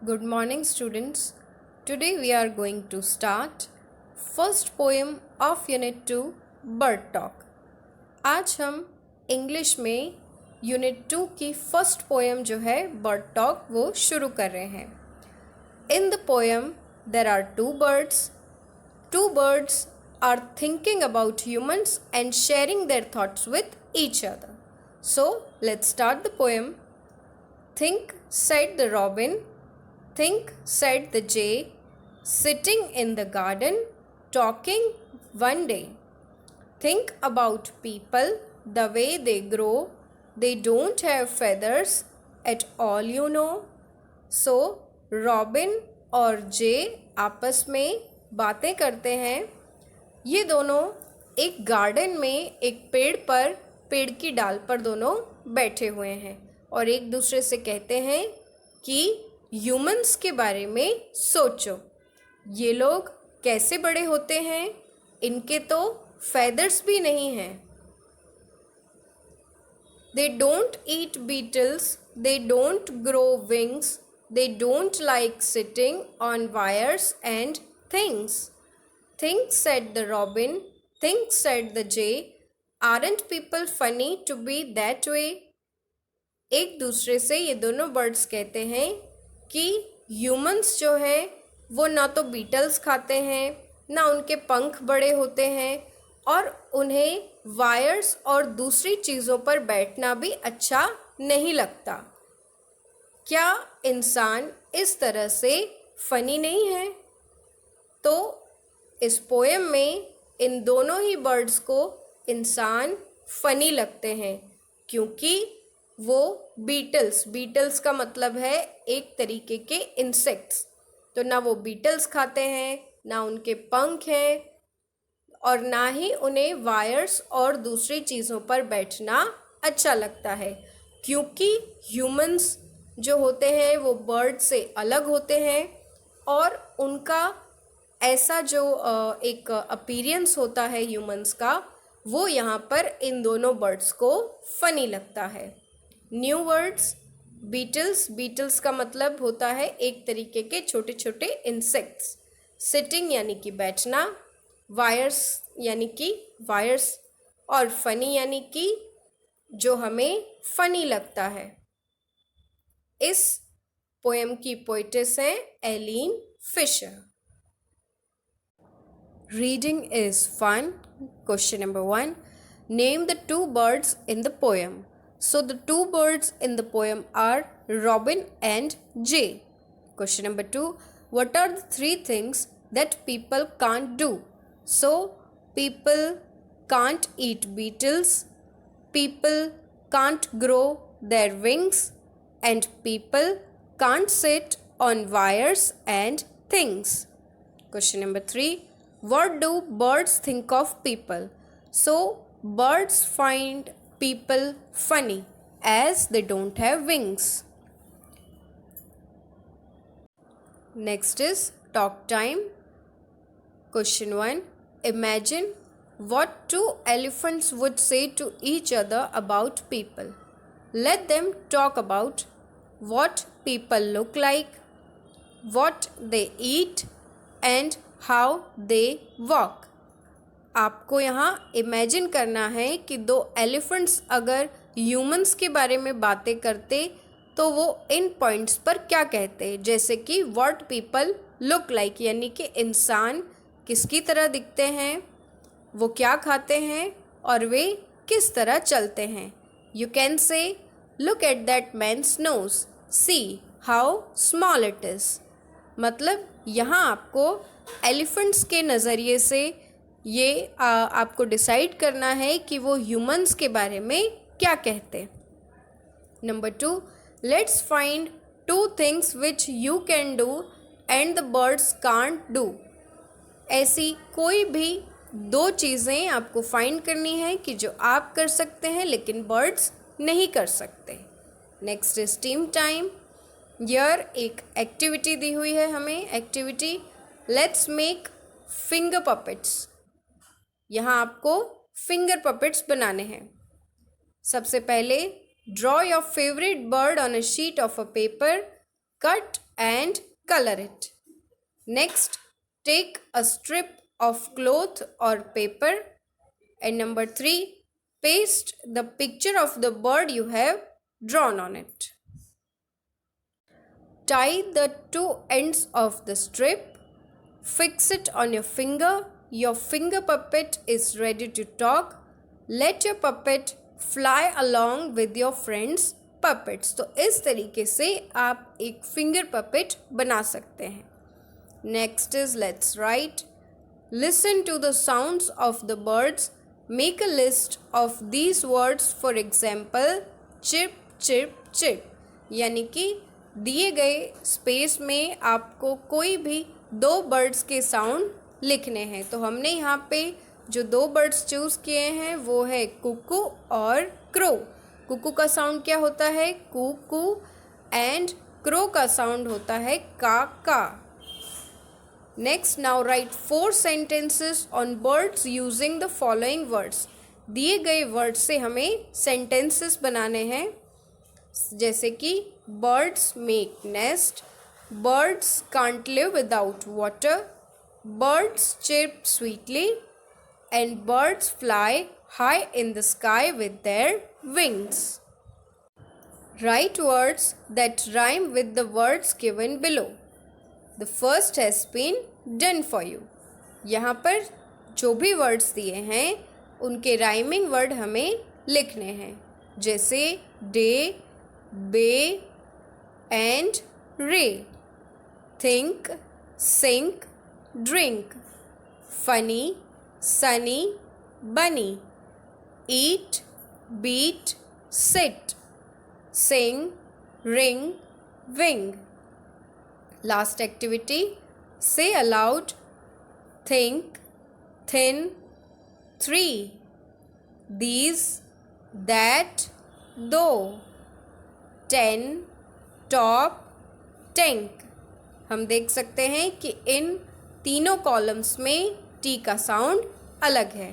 Good morning, students. Today we are going to start first poem of Unit 2 Bird Talk. आज हम English में unit 2 की first poem जो है bird talk वो शुरू कर रहे हैं. In the poem there are two birds. Two birds are thinking about humans and sharing their thoughts with each other. So let's start the poem. Think, said the robin. Think, said the jay. Sitting in the garden, talking one day. Think about people, the way they grow. They don't have feathers at all, you know. So robin और जे आपस में बातें करते हैं. ये दोनों एक garden में एक पेड़ की डाल पर दोनों बैठे हुए हैं और एक दूसरे से कहते हैं कि ह्यूमंस के बारे में सोचो. ये लोग कैसे बड़े होते हैं, इनके तो फेदर्स भी नहीं हैं. They don't eat beetles, they don't grow wings, they don't like sitting on wires and things. Think, said the robin. Think, said the jay. Aren't people funny to be that way? एक दूसरे से ये दोनों birds कहते हैं कि humans जो है वो ना तो बीटल्स खाते हैं, ना उनके पंख बड़े होते हैं और उन्हें वायर्स और दूसरी चीज़ों पर बैठना भी अच्छा नहीं लगता. क्या इंसान इस तरह से फ़नी नहीं है? तो इस पोएम में इन दोनों ही बर्ड्स को इंसान फ़नी लगते हैं क्योंकि वो बीटल्स का मतलब है एक तरीके के इंसेक्ट्स. तो ना वो बीटल्स खाते हैं, ना उनके पंख हैं और ना ही उन्हें वायर्स और दूसरी चीज़ों पर बैठना अच्छा लगता है क्योंकि ह्यूमंस जो होते हैं वो बर्ड से अलग होते हैं और उनका ऐसा जो एक अपीयरेंस होता है ह्यूमंस का वो यहाँ पर इन दोनों बर्ड्स को फ़नी लगता है. New words. बीटल्स का मतलब होता है एक तरीके के छोटे छोटे इंसेक्ट्स. सिटिंग यानी कि बैठना, वायर्स यानी कि वायर्स और फ़नी यानी कि जो हमें फ़नी लगता है. इस पोएम की पोइटेस हैं Aileen Fisher. Reading is fun. Question number 1. Name the two birds in the poem. So the two birds in the poem are Robin and Jay. Question number 2. What are the three things that people can't do? So people can't eat beetles, people can't grow their wings, and people can't sit on wires and things. Question number 3. What do birds think of people? So birds find people funny as they don't have wings. Next is talk time. Question 1. Imagine what two elephants would say to each other about people. Let them talk about what people look like, what they eat, and how they walk. आपको यहाँ imagine करना है कि दो elephants अगर humans के बारे में बातें करते तो वो इन पॉइंट्स पर क्या कहते, जैसे कि व्हाट पीपल लुक लाइक यानी कि इंसान किसकी तरह दिखते हैं, वो क्या खाते हैं और वे किस तरह चलते हैं. You can say look at that man's nose, see how small it is. मतलब यहाँ आपको एलिफेंट्स के नज़रिए से ये आपको डिसाइड करना है कि वो ह्यूमंस के बारे में क्या कहते. Number 2. Let's find two things which you can do and the birds can't do. ऐसी कोई भी दो चीज़ें आपको फाइंड करनी है कि जो आप कर सकते हैं लेकिन बर्ड्स नहीं कर सकते. Next is team time. यर एक एक्टिविटी दी हुई है हमें. Activity let's make finger puppets. यहाँ आपको फिंगर पपेट्स बनाने हैं. सबसे पहले draw your favourite bird on a sheet of a paper Cut and color it. Next, take a strip of cloth or paper. And number 3, paste the picture of the bird you have drawn on it. Tie the two ends of the strip. Fix it on your finger. Your finger puppet is ready to talk. Let your puppet fly along with your friends puppets. तो इस तरीके से आप एक finger puppet बना सकते हैं. Next is let's write. Listen to the sounds of the birds. Make a list of these words. For example, chirp, chirp, chirp. यानी कि दिए गए स्पेस में आपको कोई भी 2 बर्ड्स के साउंड लिखने हैं. तो हमने यहाँ पे जो 2 बर्ड्स चूज़ किए हैं वो है कुकू और क्रो. कुकू का साउंड क्या होता है? कू कू. एंड क्रो का साउंड होता है का का. Next, now right 4 sentences on birds using the following words. दिए गए वर्ड्स से हमें सेंटेंसेस बनाने हैं. जैसे कि birds make nest, birds can't live without water, birds chirp sweetly, and birds fly high in the sky with their wings. Write words that rhyme with the words given below. The first has been done for you. यहाँ पर जो भी words दिए हैं उनके rhyming word हमें लिखने हैं. जैसे day, bay and ray. Think, sink, drink. Funny, sunny, bunny. Eat, beat, sit. Sing, ring, wing. Last activity. Say aloud. Think, thin, 3. These, that, though. 10, top, tank. हम देख सकते हैं कि इन तीनों कॉलम्स में टी का साउंड अलग है.